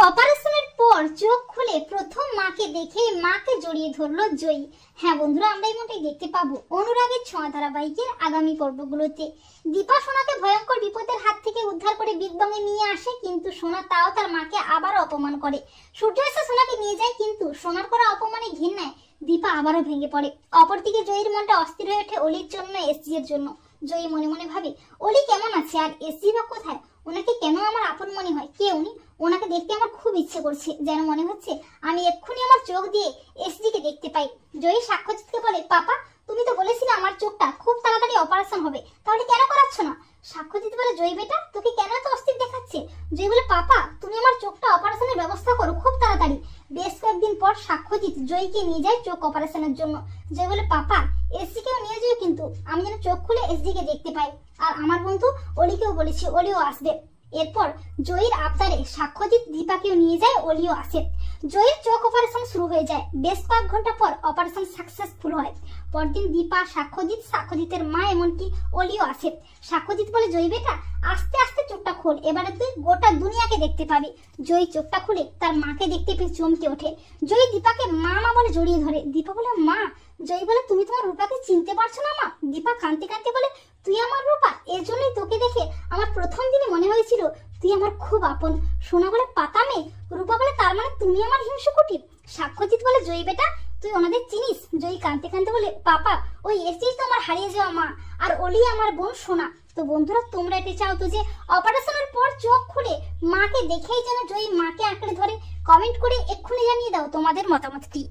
অপারেশনের পর চোখ খুলে প্রথম মাকে দেখে মাকে জড়িয়ে ধরলো জয়ী। হ্যাঁ বন্ধুরা, আমরা এমনটাই দেখতে পাবো অনুরাগের ছোঁয়া ধারাবাহিকের আগামী পর্বগুলোতে। দীপা সোনাকে ভয়ঙ্কর বিপদের হাত থেকে উদ্ধার করে বিগ বং এ নিয়ে আসে, কিন্তু সোনা তাও তার মাকে আবার অপমান করে। সূর্য এসে সোনাকে নিয়ে যায়, কিন্তু সোনার করা অপমানে ঘৃণায় দীপা আবারও ভেঙে পড়ে। অপরদিকে জয়ীর মনটা অস্থির হয়ে ওঠে অলির জন্য, এসজি এর জন্য। জয়ী মনে মনে ভাবে, অলি কেমন আছে আর এসজি বা কোথায়? ওনাকে কেন আমার আপন মনে হয়? কে উনি? ওনাকে দেখতে আমার খুব ইচ্ছে করছে, যেন মনে হচ্ছে আমি এক্ষুনি আমার চোখ দিয়ে এসজি কে দেখতে পাই। জয়ী সাক্ষ্যজিৎকে বলে, পাপা তুমি তো বলেছিলে আমার চোখটা খুব তাড়াতাড়ি অপারেশন হবে, তাহলে কেন করাচ্ছ না? সাক্ষ্যজিৎ বলে, জয়ী বেটা তোকে কেন এত অস্থির দেখাচ্ছে? জয়ী বলে, পাপা তুমি আমার চোখটা অপারেশনের ব্যবস্থা করো খুব তাড়াতাড়ি। বেশ কয়েকদিন পর সাক্ষ্যজিৎ জয়ীকে নিয়ে যায় চোখ অপারেশনের জন্য। জয়ী বলে, পাপা এসজি কেও নিয়ে যাও, কিন্তু আমি যেন চোখ খুলে এসজি কে দেখতে পাই। আর আমার বন্ধু অলিকেও বলেছি, অলিও আসবে। এরপর জয়ীর আবদারে সাক্ষ্যজিৎ দীপাকেও নিয়ে যায়, অলিও আসে। জয়ীর চোখ অপারেশন শুরু হয়ে যায়। বেশ কয়েক ঘন্টা পর অপারেশন সাকসেসফুল হয়। পরদিন দীপা, সাক্ষ্যজিৎ, সাক্ষ্যজিতের মা, এমনকি অলিও আসে। সাক্ষ্যজিৎ বলে, জয়ী বেটা আস্তে আস্তে চোখটা খোল, এবারে তুই গোটা দুনিয়াকে দেখতে পাবি। জয়ী চোখটা খুলে তার মাকে দেখতে পেয়ে চমকে ওঠে। জয়ী দীপাকে মা মা বলে জড়িয়ে ধরে। দীপা বলে, মা। জয়ী বলে, তুমি তোমার রূপাকে চিনতে পারছো না মা? দীপা কাঁদতে কাঁদতে বলে, তুই আমার রূপা, এর জন্যই তোকে দেখে আমার প্রথম দিনে মনে হয়েছিল তুই আমার খুব আপন। সোনা বলে, পাতা মেয়ে। রূপা বলে, তার মানে তুমি আমার হিংসুকুটি? সাক্ষ্যজিৎ বলে, জয়ী বেটা তুই ওনাদের চিনিস? জয়ী কাঁদতে কাঁদতে বলে, পাপা ওই এসেই তো আমার হারিয়ে যাওয়া মা, আর ওলি আমার বোন সোনা। তো বন্ধুরা, তোমরা এটা চাও তো যে অপারেশনের পর চোখ খুলে মাকে দেখেই যেন জয়ী মাকে আঁকড়ে ধরে? কমেন্ট করে এক্ষুনি জানিয়ে দাও তোমাদের মতামতটি।